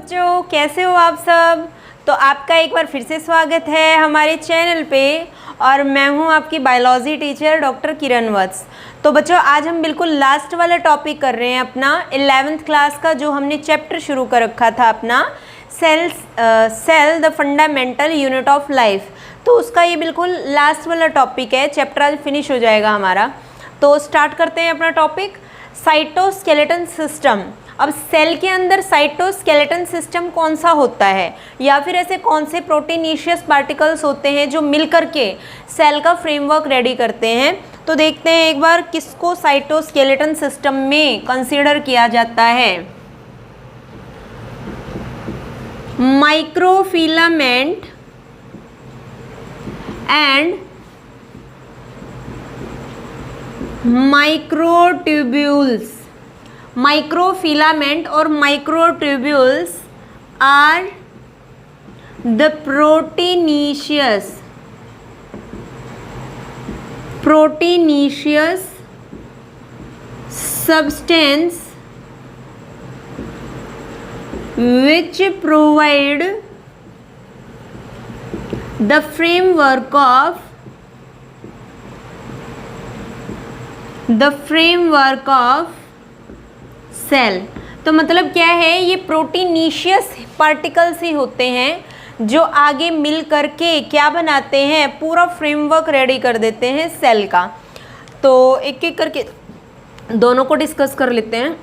बच्चों, कैसे हो आप सब। तो आपका एक बार फिर से स्वागत है हमारे चैनल पे और मैं हूं आपकी बायोलॉजी टीचर डॉक्टर किरण वत्स। तो बच्चों, आज हम बिल्कुल लास्ट वाला टॉपिक कर रहे हैं अपना 11th क्लास का, जो हमने चैप्टर शुरू कर रखा था अपना cell the fundamental unit of life. तो उसका ये बिल्कुल लास्ट वाला टॉपिक है, चैप्टर आज फिनिश हो जाएगा हमारा। तो स्टार्ट करते हैं अपना टॉपिक, साइटोस्केलेटन सिस्टम। अब सेल के अंदर साइटोस्केलेटन सिस्टम कौन सा होता है, या फिर ऐसे कौन से प्रोटीनिशियस पार्टिकल्स होते हैं जो मिलकर के सेल का फ्रेमवर्क रेडी करते हैं। तो देखते हैं एक बार किसको साइटोस्केलेटन सिस्टम में कंसीडर किया जाता है। Microfilament and microtubules. माइक्रोफिलामेंट और microtubules are the proteinaceous substance which provide the framework of cell. तो मतलब क्या है, ये प्रोटीनिशियस पार्टिकल्स ही होते हैं जो आगे मिल करके क्या बनाते हैं, पूरा फ्रेमवर्क रेडी कर देते हैं सेल का। तो एक एक करके दोनों को डिस्कस कर लेते हैं।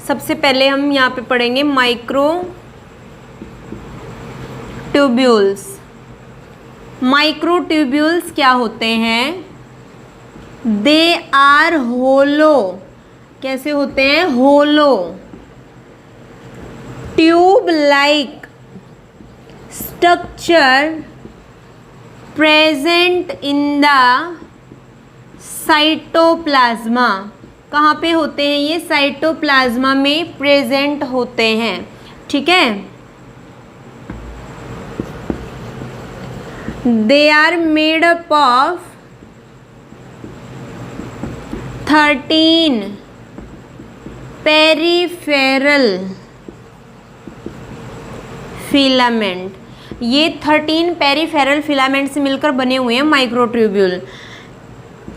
सबसे पहले हम यहाँ पे पढ़ेंगे माइक्रोट्यूब्यूल्स। माइक्रोट्यूब्यूल्स क्या होते हैं? They are hollow. कैसे होते हैं? Hollow tube like structure present in the cytoplasm. कहाँ पे होते हैं ये? साइटोप्लाज्मा में प्रेजेंट होते हैं। ठीक है, they are made up of 13 peripheral filament. ये 13 पेरिफेरल फिलामेंट से मिलकर बने हुए हैं microtubule.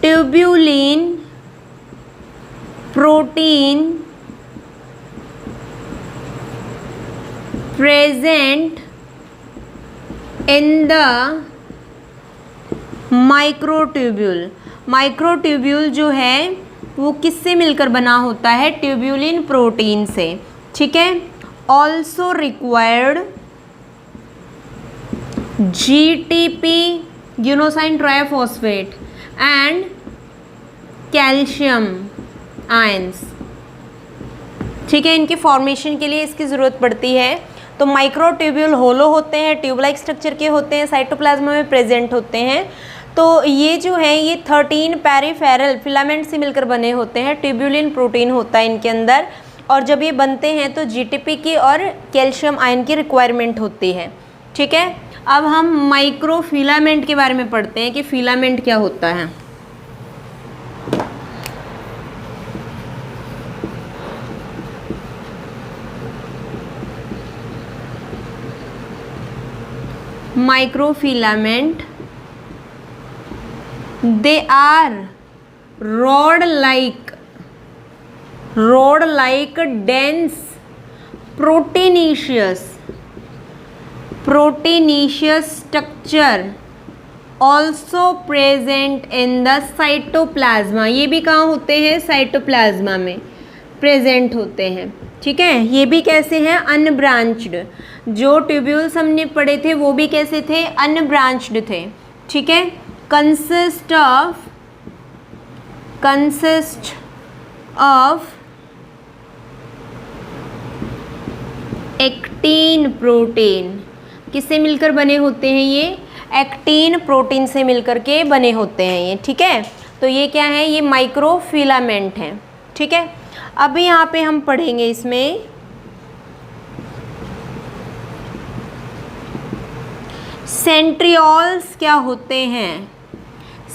Tubulin protein present in the microtubule. Microtubule जो है वो किससे मिलकर बना होता है? ट्यूब्यूलिन प्रोटीन से। ठीक है, also required GTP guanosine triphosphate and calcium ions. ठीक है, इनके फॉर्मेशन के लिए इसकी ज़रूरत पड़ती है। तो माइक्रोट्यूब्यूल होलो होते हैं, ट्यूब लाइक स्ट्रक्चर के होते हैं, साइटोप्लाज्मा में प्रेजेंट होते हैं। तो ये जो है ये 13 पेरिफेरल फिलामेंट से मिलकर बने होते हैं। ट्यूब्यूलिन प्रोटीन होता है इनके अंदर, और जब ये बनते हैं तो जीटीपी की और कैल्शियम आयन की रिक्वायरमेंट होती है। ठीक है, अब हम माइक्रोफिलामेंट के बारे में पढ़ते हैं कि फिलामेंट क्या होता है। Microfilament they are rod like dense proteinaceous structure also present in the cytoplasma। ये भी कहाँ होते हैं? साइटोप्लाज्मा में प्रेजेंट होते हैं। ठीक है, ये भी कैसे हैं? अनब्रांच्ड। जो ट्यूब्यूल्स हमने पढ़े थे वो भी कैसे थे? अनब्रांच्ड थे। ठीक है, consist of एक्टीन प्रोटीन। किससे मिलकर बने होते हैं ये? एक्टीन प्रोटीन से मिलकर के बने होते हैं ये। ठीक है, तो ये क्या है? ये माइक्रोफिलामेंट हैं। ठीक है, अभी यहाँ पे हम पढ़ेंगे इसमें सेंट्रियोल्स क्या होते हैं।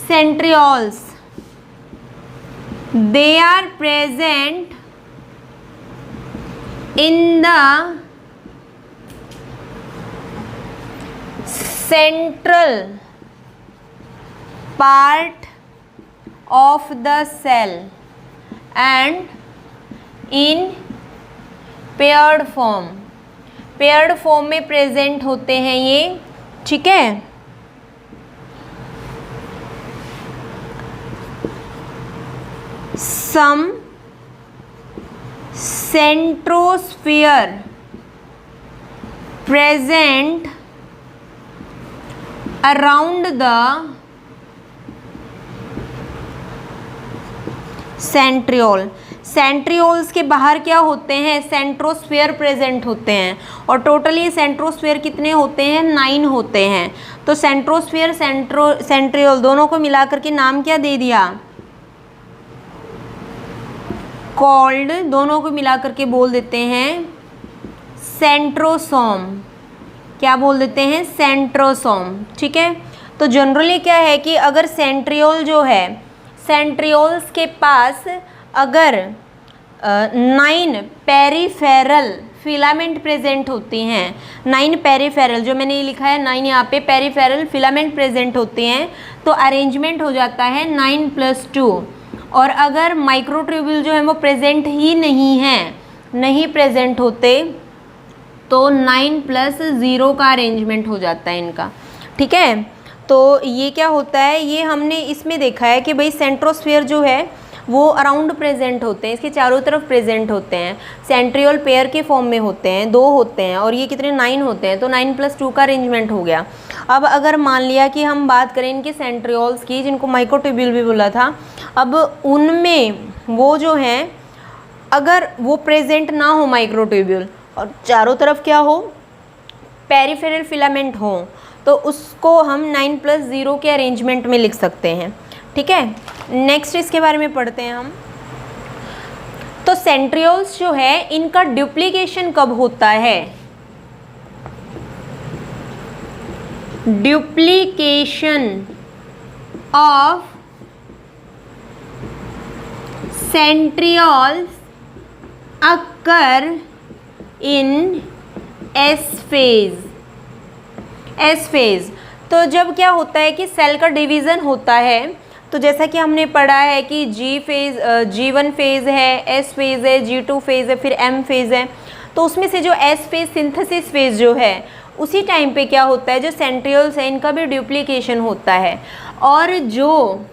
Centrioles they are present in the central part of the cell and in paired form, paired form में प्रेजेंट होते हैं ये, ठीक है। some centrosphere present around the centriole, centrioles के बाहर क्या होते हैं, सेंट्रोस्फेयर प्रेजेंट होते हैं। और टोटली सेंट्रोस्फेयर कितने होते हैं, 9 होते हैं। तो सेंट्रोस्फेयर सेंट्रियोल दोनों को मिलाकर के नाम क्या दे दिया, कॉल्ड, दोनों को मिलाकर के बोल देते हैं सेंट्रोसोम। क्या बोल देते हैं, सेंट्रोसोम, ठीक है। तो जनरली क्या है कि अगर सेंट्रियोल जो है, सेंट्रियोल्स के पास अगर 9 पेरीफेरल फिलामेंट प्रेजेंट होती हैं, 9 पेरीफेरल, जो मैंने ये लिखा है 9 यहाँ पे पेरीफेरल फिलामेंट प्रेजेंट होते हैं, तो अरेंजमेंट हो जाता है 9+2। और अगर माइक्रोट्यूब्यूल जो है वो प्रेजेंट ही नहीं है, नहीं प्रेजेंट होते, तो 9+0 का अरेंजमेंट हो जाता है इनका, ठीक है। तो ये क्या होता है, ये हमने इसमें देखा है कि भाई सेंट्रोस्फेयर जो है वो अराउंड प्रेजेंट होते हैं, इसके चारों तरफ प्रेजेंट होते हैं, सेंट्रियोल पेयर के फॉर्म में होते हैं, 2 होते हैं, और ये कितने 9 होते हैं, तो 9+2 का अरेंजमेंट हो गया। अब अगर मान लिया कि हम बात करें इनके सेंट्रियोल्स की, जिनको माइक्रोट्यूब्यूल भी बोला था, अब उनमें वो जो हैं अगर वो प्रेजेंट ना हो माइक्रोट्यूब्यूल और चारों तरफ क्या हो, पेरीफेरल फिलामेंट हो, तो उसको हम 9+0 के अरेंजमेंट में लिख सकते हैं, ठीक है। नेक्स्ट इसके बारे में पढ़ते हैं हम। तो सेंट्रियोल्स जो है इनका डुप्लीकेशन कब होता है, duplication of centrioles occur in S phase, S phase. तो जब क्या होता है कि सेल का डिवीज़न होता है, तो जैसा कि हमने पढ़ा है कि G1 फेज़ है, S फेज़ है, G2 फेज़ है, फिर M फेज़ है। तो उसमें से जो S फेज़ सिंथेसिस फेज़ जो है, उसी टाइम पे क्या होता है, जो सेंट्रियोल्स है इनका भी डुप्लीकेशन होता है। और जो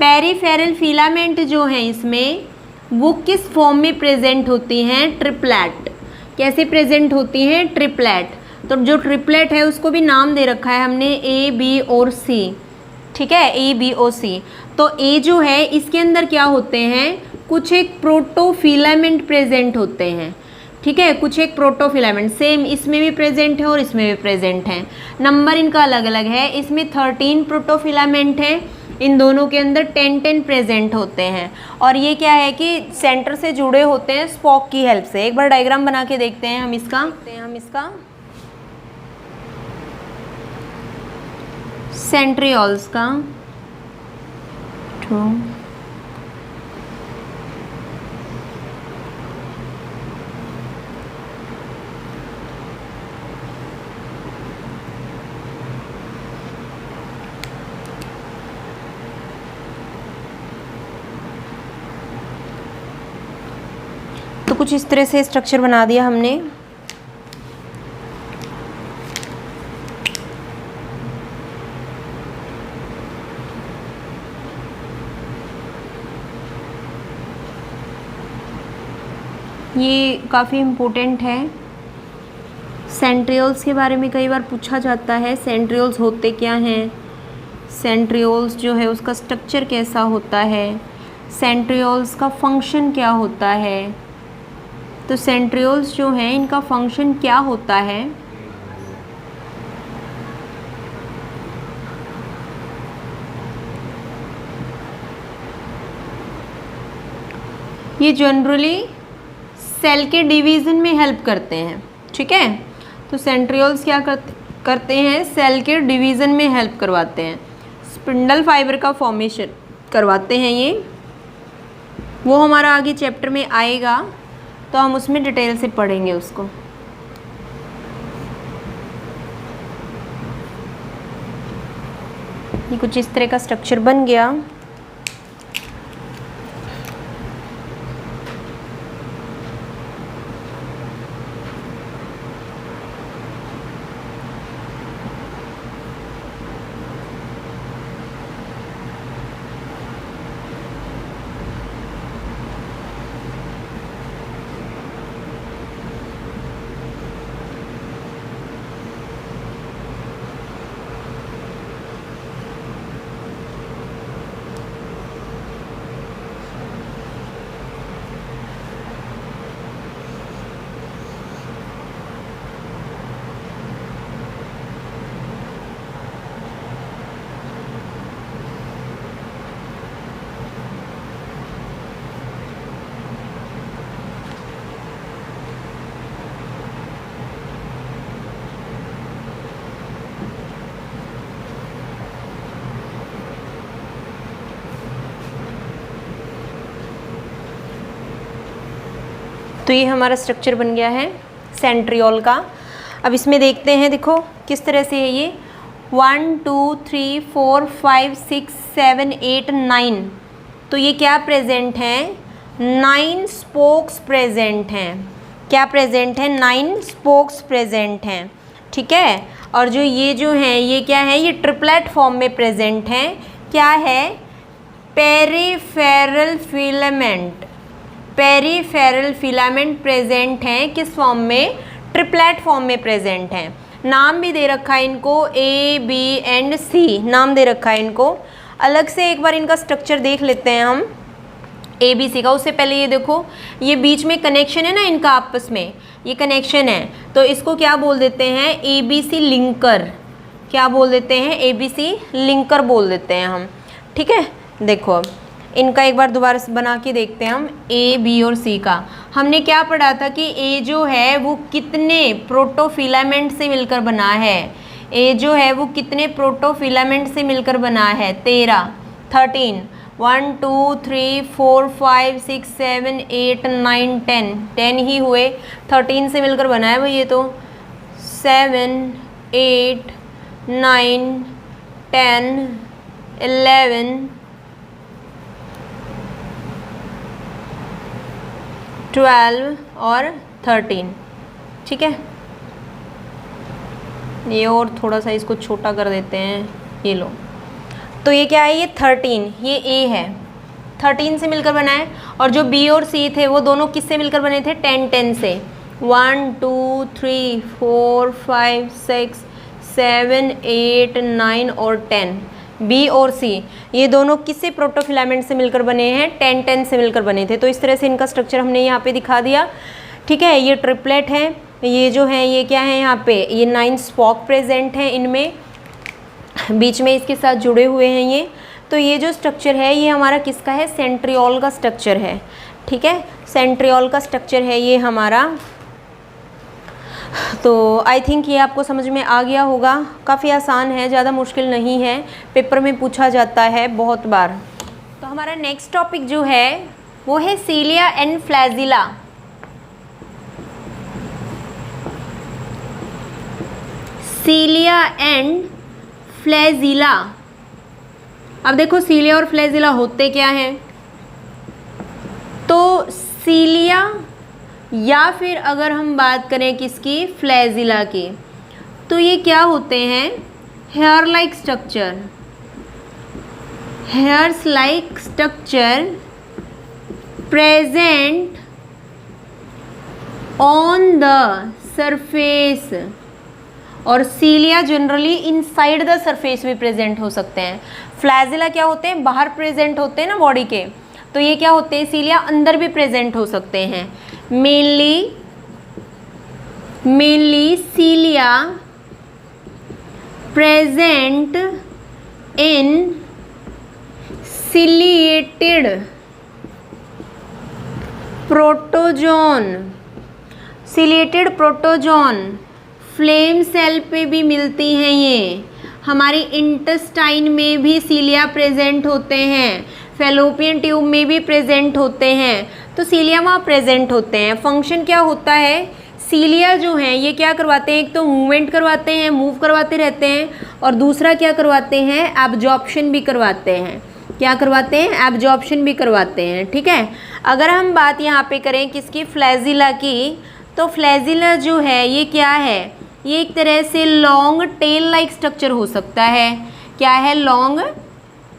पेरीफेरल फिलामेंट जो हैं इसमें, वो किस फॉर्म में प्रेजेंट होती हैं, ट्रिपलेट। कैसे प्रेजेंट होती हैं, ट्रिपलेट। तो जो ट्रिपलेट है उसको भी नाम दे रखा है हमने A, B और C, ठीक है, A, B और C। तो A जो है इसके अंदर क्या होते हैं, कुछ एक प्रोटोफिलामेंट प्रेजेंट होते हैं, ठीक है, कुछ एक प्रोटोफिलामेंट, सेम इसमें भी प्रेजेंट है और इसमें भी प्रेजेंट है, नंबर इनका अलग अलग है। इसमें 13 प्रोटोफिलामेंट है, इन दोनों के अंदर 10 प्रेजेंट होते हैं। और ये क्या है कि सेंटर से जुड़े होते हैं स्पॉक की हेल्प से। एक बार डायग्राम बना के देखते हैं हम इसका, सेंट्रियोल्स का। तो कुछ इस तरह से स्ट्रक्चर बना दिया हमने। ये काफ़ी इम्पोर्टेंट है, सेंट्रियोल्स के बारे में कई बार पूछा जाता है, सेंट्रियोल्स होते क्या हैं, सेंट्रियोल्स जो है उसका स्ट्रक्चर कैसा होता है, सेंट्रियोल्स का फंक्शन क्या होता है। तो सेंट्रियोल्स जो हैं इनका फंक्शन क्या होता है, ये जनरली सेल के डिवीज़न में हेल्प करते हैं, ठीक है। तो सेंट्रियोल्स क्या करते हैं, सेल के डिवीज़न में हेल्प करवाते हैं, स्पिंडल फाइबर का फॉर्मेशन करवाते हैं। ये वो हमारा आगे चैप्टर में आएगा, तो हम उसमें डिटेल से पढ़ेंगे उसको। ये कुछ इस तरह का स्ट्रक्चर बन गया। तो ये हमारा स्ट्रक्चर बन गया है सेंट्रियोल का। अब इसमें देखते हैं, देखो किस तरह से है ये। 1 2 3 4 5 6 7 8 9। तो ये क्या प्रेजेंट हैं? 9 स्पोक्स प्रेजेंट हैं। क्या प्रेजेंट है? 9 स्पोक्स प्रेजेंट हैं। ठीक है। और जो हैं ये क्या है? ये ट्रिपलेट फॉर्म में प्रेजेंट हैं। क्या है? Peripheral filament. Peripheral filament present हैं किस फॉर्म में? ट्रिपलेट फॉर्म में प्रेजेंट हैं। नाम भी दे रखा है इनको A, B एंड C नाम दे रखा है इनको। अलग से एक बार इनका स्ट्रक्चर देख लेते हैं हम A, B, C का। उससे पहले ये देखो, ये बीच में कनेक्शन है ना इनका, आपस में ये कनेक्शन है, तो इसको क्या बोल देते हैं? ABC linker. क्या बोल देते हैं? ABC लिंकर बोल देते हैं हम। ठीक है। देखो अब इनका एक बार दोबारा से बना के देखते हैं हम A, B और C का। हमने क्या पढ़ा था कि A जो है वो कितने प्रोटोफिलामेंट से मिलकर बना है? A जो है वो कितने प्रोटोफिलामेंट से मिलकर बना है? 13 1 2 3 4 5 6 7 8 9 10 ही हुए। 13 से मिलकर बना है भाई ये तो। 7 8 9 10 11 12 और 13। ठीक है। ये और थोड़ा सा इसको छोटा कर देते हैं, ये लो। तो ये क्या है? ये 13, ये A है, 13 से मिलकर बना है। और जो B और C थे वो दोनों किससे मिलकर बने थे? 10 से। 1 2 3 4 5 6 7 8 9 और 10। B और C ये दोनों किससे प्रोटोफिलामेंट से मिलकर बने हैं? 10 से मिलकर बने थे। तो इस तरह से इनका स्ट्रक्चर हमने यहाँ पे दिखा दिया। ठीक है। ये ट्रिपलेट है। ये जो है ये क्या है? यहाँ पे ये 9 स्पोक प्रेजेंट हैं इनमें, बीच में इसके साथ जुड़े हुए हैं ये। तो ये जो स्ट्रक्चर है ये हमारा किसका है? सेंट्रियोल का स्ट्रक्चर है। ठीक है। सेंट्रियोल का स्ट्रक्चर है ये हमारा। तो आई थिंक ये आपको समझ में आ गया होगा। काफ़ी आसान है, ज़्यादा मुश्किल नहीं है, पेपर में पूछा जाता है बहुत बार। तो हमारा नेक्स्ट टॉपिक जो है वो है cilia and flagella. Cilia and flagella. अब देखो सीलिया और फ्लैजिला होते क्या हैं? तो सीलिया या फिर अगर हम बात करें किसकी? फ्लैजिला की, तो ये क्या होते हैं? Hair like structure. Hairs like structure present on the surface. और cilia generally inside the surface भी प्रेजेंट हो सकते हैं। फ्लैजिला क्या होते हैं? बाहर प्रेजेंट होते हैं ना बॉडी के। तो ये क्या होते हैं? सीलिया अंदर भी प्रेजेंट हो सकते हैं। Mainly cilia present in ciliated protozoan. Ciliated protozoan flame cell पे भी मिलती हैं। ये हमारी इंटेस्टाइन में भी सीलिया प्रेजेंट होते हैं। फैलोपियन ट्यूब में भी प्रेजेंट होते हैं। तो सीलिया वहाँ प्रेजेंट होते हैं। फंक्शन क्या होता है, सीलिया जो हैं ये क्या करवाते हैं, एक तो मूवमेंट करवाते हैं, मूव करवाते रहते हैं, और दूसरा क्या करवाते हैं, एब्जॉर्प्शन भी करवाते हैं। क्या करवाते हैं, एब्जॉर्प्शन भी करवाते हैं। ठीक है, अगर हम बात यहाँ पे करें किसकी, फ्लैजिला की, तो फ्लैजिला जो है ये क्या है, ये एक तरह से लॉन्ग टेल लाइक स्ट्रक्चर हो सकता है। क्या है, लॉन्ग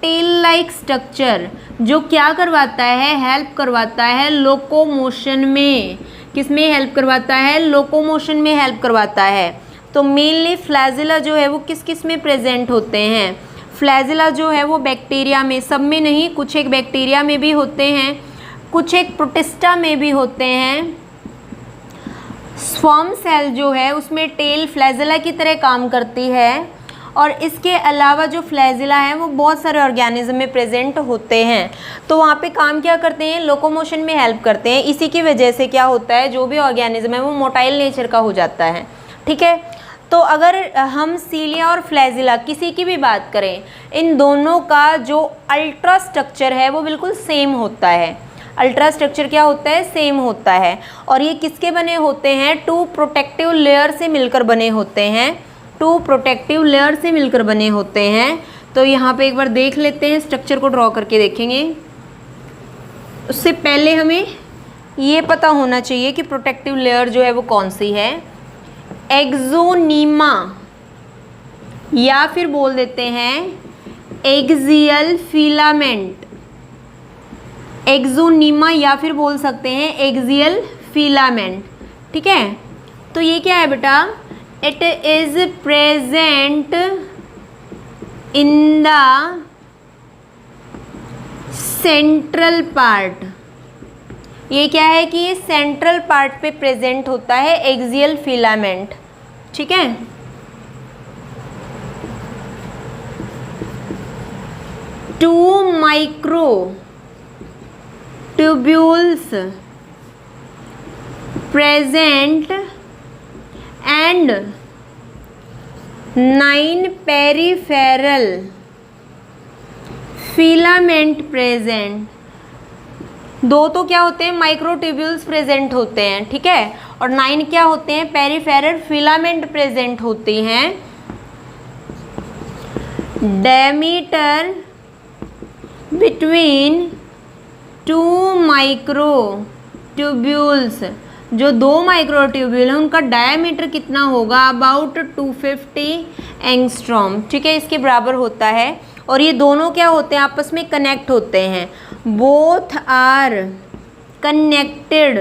टेल लाइक स्ट्रक्चर, जो क्या करवाता है, हेल्प करवाता है लोकोमोशन में। किस में हेल्प करवाता है, लोकोमोशन में हेल्प करवाता है। तो मेनली फ्लैजिला जो है वो किस किस में प्रेजेंट होते हैं, फ्लैजिला जो है वो बैक्टीरिया में, सब में नहीं, कुछ एक बैक्टीरिया में भी होते हैं, कुछ एक प्रोटिस्टा में भी होते हैं। स्पर्म सेल जो है उसमें टेल फ्लैजिला की तरह काम करती है, और इसके अलावा जो फ्लैजिला है वो बहुत सारे ऑर्गेनिज्म में प्रेजेंट होते हैं। तो वहाँ पे काम क्या करते हैं, लोकोमोशन में हेल्प करते हैं। इसी की वजह से क्या होता है, जो भी ऑर्गेनिज्म है वो मोटाइल नेचर का हो जाता है। ठीक है, तो अगर हम सीलिया और फ्लैजिला किसी की भी बात करें, इन दोनों का जो अल्ट्रा स्ट्रक्चर है वो बिल्कुल सेम होता है। अल्ट्रा स्ट्रक्चर क्या होता है, सेम होता है। और ये किसके बने होते हैं, टू प्रोटेक्टिव लेयर से मिलकर बने होते हैं, टू प्रोटेक्टिव लेयर से मिलकर बने होते हैं। तो यहाँ पे एक बार देख लेते हैं, स्ट्रक्चर को ड्रॉ करके देखेंगे। उससे पहले हमें ये पता होना चाहिए कि प्रोटेक्टिव लेयर जो है वो कौन सी है। एक्सोनीमा, या फिर बोल देते हैं एक्सियल फिलामेंट। एक्सोनीमा या फिर बोल सकते हैं एक्सियल फिलामेंट। ठीक है, तो ये क्या है बेटा, it is present in the central part. ये क्या है कि ये सेंट्रल पार्ट पे प्रेजेंट होता है एक्सियल फिलामेंट। ठीक है, two micro tubules present and 9 peripheral filament present. दो तो क्या होते हैं, माइक्रोट्यूब्यूल्स प्रेजेंट होते हैं। ठीक है, और 9 क्या होते हैं, पेरिफेरल फिलामेंट प्रेजेंट होती हैं। डायमीटर बिटवीन 2 माइक्रोट्यूब्यूल्स, जो 2 माइक्रोट्यूब्यूल हैं उनका डायमीटर कितना होगा, अबाउट 250 एंगस्ट्रॉम। ठीक है, इसके बराबर होता है। और ये दोनों क्या होते हैं, आपस में कनेक्ट होते हैं। Both are connected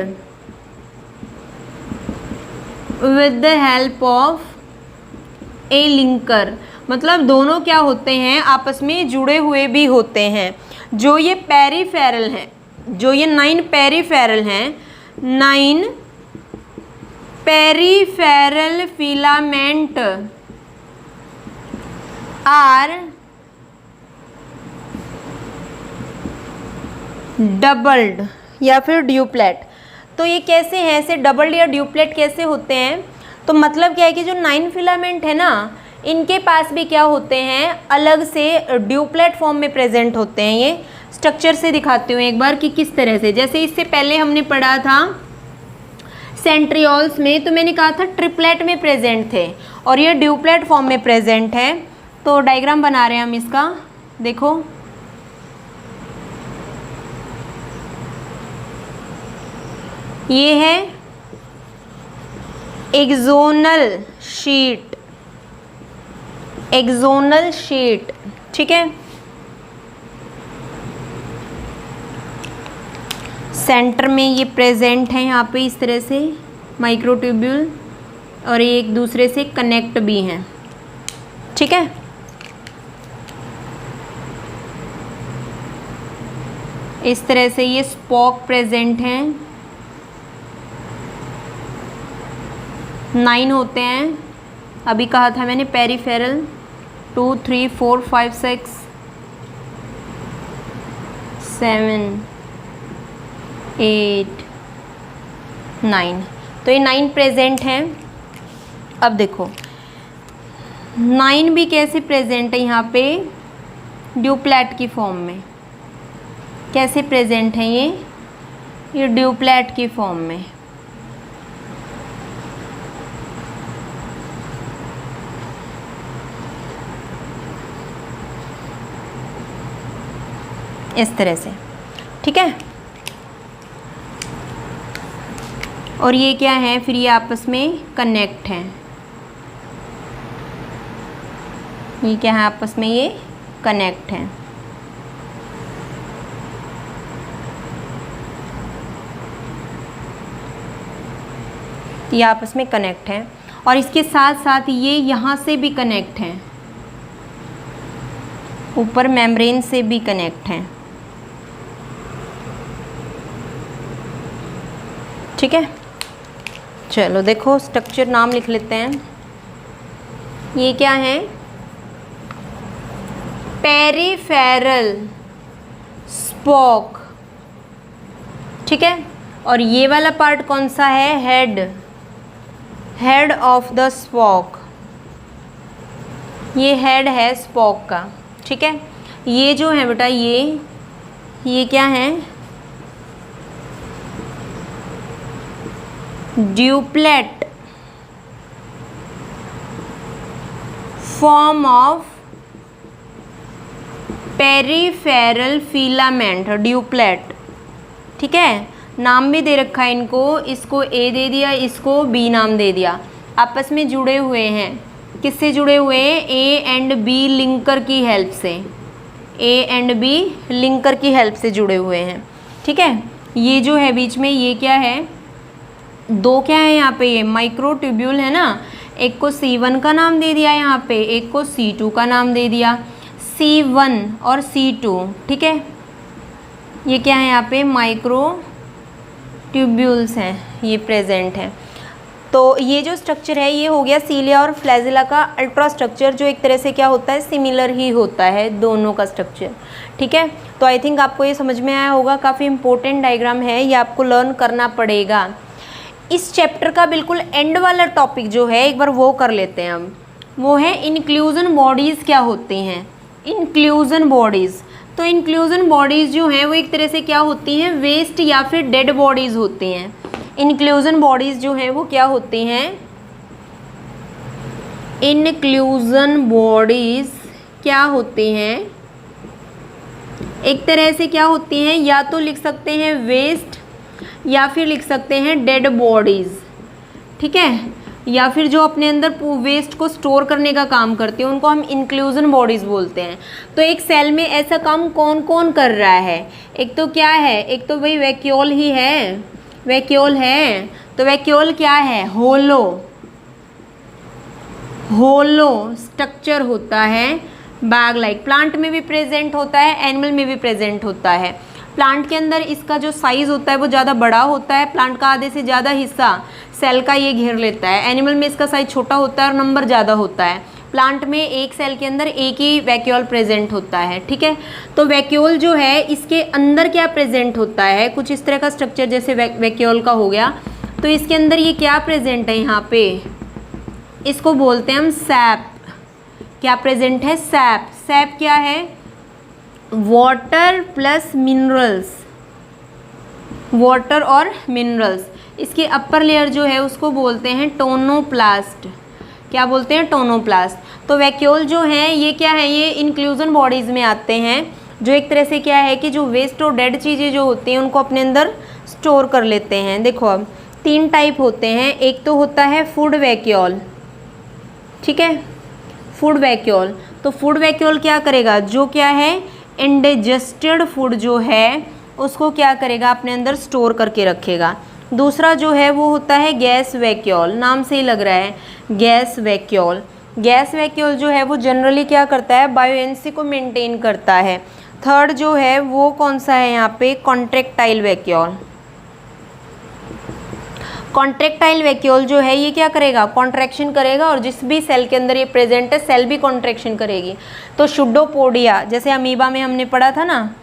with the help of a linker. मतलब दोनों क्या होते हैं, आपस में जुड़े हुए भी होते हैं। जो ये पेरिफेरल हैं, जो ये 9 पेरिफेरल हैं, 9 पेरिफेरल फिलामेंट आर डबल्ड या फिर ड्यूप्लेट। तो ये कैसे हैं, ऐसे डबल्ड या ड्यूप्लेट कैसे होते हैं, तो मतलब क्या है कि जो 9 फिलामेंट है ना, इनके पास भी क्या होते हैं, अलग से ड्यूप्लेट फॉर्म में प्रेजेंट होते हैं। ये स्ट्रक्चर से दिखाती हूँ एक बार कि किस तरह से। जैसे इससे पहले हमने पढ़ा था सेंट्रियोल्स में, तो मैंने कहा था ट्रिपलेट में प्रेजेंट थे, और ये ड्यूप्लेट फॉर्म में प्रेजेंट है। तो डायग्राम बना रहे हैं हम इसका, देखो ये है एक्सोनल शीट, एक्सोनल शीट। ठीक है, सेंटर में ये प्रेजेंट है यहाँ पे इस तरह से माइक्रोट्यूब्यूल, और ये एक दूसरे से कनेक्ट भी हैं। ठीक है, इस तरह से ये स्पॉक प्रेजेंट हैं, 9 होते हैं। अभी कहा था मैंने पेरिफेरल 2 3 4 5 6 7 8 9। तो ये 9 प्रेजेंट हैं। अब देखो 9 भी कैसे प्रेजेंट है यहाँ पे, ड्यूप्लेट की फॉर्म में। कैसे प्रेजेंट हैं ये ड्यूप्लेट की फॉर्म में। इस तरह से, ठीक है। और ये क्या है फिर, ये आपस में कनेक्ट हैं। ये क्या है, आपस में ये कनेक्ट हैं। ये आपस में कनेक्ट हैं और इसके साथ साथ ये यहाँ से भी कनेक्ट हैं, ऊपर मेम्ब्रेन से भी कनेक्ट हैं, ठीक है। चलो देखो स्ट्रक्चर नाम लिख लेते हैं। ये क्या है, पेरिफेरल स्पोक, ठीक है। और ये वाला पार्ट कौन सा है, हेड ऑफ द स्पोक। ये हेड है स्पोक का, ठीक है। ये जो है बेटा ये क्या है, duplet form of peripheral filament, duplet, ठीक है। नाम भी दे रखा है इनको, इसको ए दे दिया, इसको बी नाम दे दिया। आपस में जुड़े हुए हैं, किससे जुड़े हुए हैं, ए एंड बी लिंकर की हेल्प से, ए एंड बी लिंकर की हेल्प से जुड़े हुए हैं, ठीक है। ये जो है बीच में ये क्या है, दो क्या है यहाँ पे, ये माइक्रोट्यूब्यूल है ना, एक को C1 का नाम दे दिया यहाँ पे, एक को C2 का नाम दे दिया, C1 और C2, ठीक है। ये क्या है यहाँ पे, माइक्रोट्यूब्यूल्स हैं, ये प्रेजेंट हैं। तो ये जो स्ट्रक्चर है ये हो गया सीलिया और फ्लैजिला का अल्ट्रा स्ट्रक्चर, जो एक तरह से क्या होता है, सिमिलर ही होता है दोनों का स्ट्रक्चर, ठीक है। तो आई थिंक आपको ये समझ में आया होगा, काफ़ी इंपॉर्टेंट डायग्राम है, ये आपको लर्न करना पड़ेगा। इस चैप्टर का बिल्कुल एंड वाला टॉपिक जो है एक बार वो कर लेते हैं हम, वो है इंक्लूजन बॉडीज़ क्या होती हैं, इंक्लूजन बॉडीज़। तो इंक्लूजन बॉडीज़ जो हैं वो एक तरह से क्या होती हैं, वेस्ट या फिर डेड बॉडीज़ होती हैं। इंक्लूजन बॉडीज़ जो हैं वो क्या होती हैं, इंक्लूजन बॉडीज़ क्या होती हैं, एक तरह से क्या होती हैं, या तो लिख सकते हैं वेस्ट या फिर लिख सकते हैं डेड बॉडीज़, ठीक है। या फिर जो अपने अंदर वेस्ट को स्टोर करने का काम करती है उनको हम इंक्लूजन बॉडीज़ बोलते हैं। तो एक सेल में ऐसा काम कौन कौन कर रहा है, एक तो क्या है, एक तो भाई वैक्यूल ही है, वैक्यूल है। तो वैक्यूल क्या है, होलो स्ट्रक्चर होता है, बैग लाइक। प्लांट में भी प्रेजेंट होता है, एनिमल में भी प्रेजेंट होता है। प्लांट के अंदर इसका जो साइज़ होता है वो ज़्यादा बड़ा होता है, प्लांट का आधे से ज़्यादा हिस्सा सेल का ये घेर लेता है। एनिमल में इसका साइज़ छोटा होता है और नंबर ज़्यादा होता है। प्लांट में एक सेल के अंदर एक ही वैक्यूल प्रेजेंट होता है, ठीक है। तो वैक्यूल जो है इसके अंदर क्या प्रेजेंट होता है, कुछ इस तरह का स्ट्रक्चर जैसे वैक्यूल का हो गया। तो इसके अंदर ये क्या प्रेजेंट है, यहाँ पे इसको बोलते हैं हम सैप। क्या प्रेजेंट है, सैप। सैप क्या है, वाटर प्लस मिनरल्स, वाटर और मिनरल्स। इसके अपर लेयर जो है उसको बोलते हैं टोनोप्लास्ट। क्या बोलते हैं, टोनोप्लास्ट। तो वैक्यूल जो है ये क्या है, ये इंक्लूजन बॉडीज़ में आते हैं, जो एक तरह से क्या है कि जो वेस्ट और डेड चीज़ें जो होती हैं उनको अपने अंदर स्टोर कर लेते हैं। देखो अब 3 टाइप होते हैं, एक तो होता है फूड वैक्यूल, ठीक है, फूड वैक्यूल। तो फूड वैक्यूल क्या करेगा, जो क्या है इंडाइजेस्टेड फूड जो है उसको क्या करेगा, अपने अंदर स्टोर करके रखेगा। दूसरा जो है वो होता है गैस वैक्यूल, नाम से ही लग रहा है गैस वैक्यूल। गैस वैक्यूल जो है वो जनरली क्या करता है, बायोएनसी को मेंटेन करता है। थर्ड जो है वो कौन सा है यहाँ पे, कॉन्ट्रैक्टाइल वैक्यूल। कॉन्ट्रैक्टाइल वैक्यूल जो है ये क्या करेगा, कॉन्ट्रैक्शन करेगा, और जिस भी सेल के अंदर ये प्रेजेंट है सेल भी कॉन्ट्रैक्शन करेगी। तो शुडोपोडिया, जैसे अमीबा में हमने पढ़ा था ना,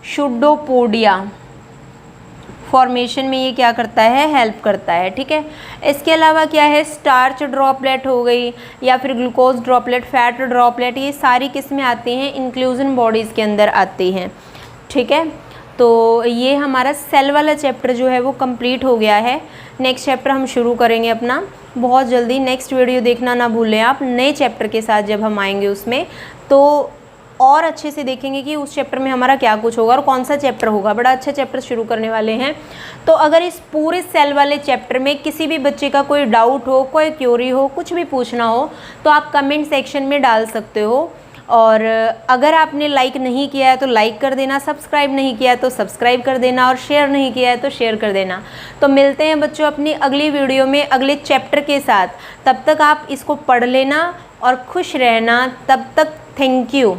शुडोपोडिया फॉर्मेशन में ये क्या करता है, हेल्प करता है, ठीक है। इसके अलावा क्या है, स्टार्च ड्रॉपलेट हो गई या फिर ग्लूकोज ड्रॉपलेट, फैट ड्रॉपलेट, ये सारी किस्में आती हैं इंक्लूजन बॉडीज़ के अंदर आती हैं, ठीक है। तो ये हमारा सेल वाला चैप्टर जो है वो कंप्लीट हो गया है। नेक्स्ट चैप्टर हम शुरू करेंगे अपना बहुत जल्दी। नेक्स्ट वीडियो देखना ना भूलें आप, नए चैप्टर के साथ जब हम आएंगे उसमें तो और अच्छे से देखेंगे कि उस चैप्टर में हमारा क्या कुछ होगा और कौन सा चैप्टर होगा। बड़ा अच्छा चैप्टर शुरू करने वाले हैं। तो अगर इस पूरे सेल वाले चैप्टर में किसी भी बच्चे का कोई डाउट हो, कोई क्यूरी हो, कुछ भी पूछना हो तो आप कमेंट सेक्शन में डाल सकते हो। और अगर आपने लाइक नहीं किया है तो लाइक कर देना, सब्सक्राइब नहीं किया है तो सब्सक्राइब कर देना और शेयर नहीं किया है तो शेयर कर देना। तो मिलते हैं बच्चों अपनी अगली वीडियो में अगले चैप्टर के साथ। तब तक आप इसको पढ़ लेना और खुश रहना। तब तक थैंक यू।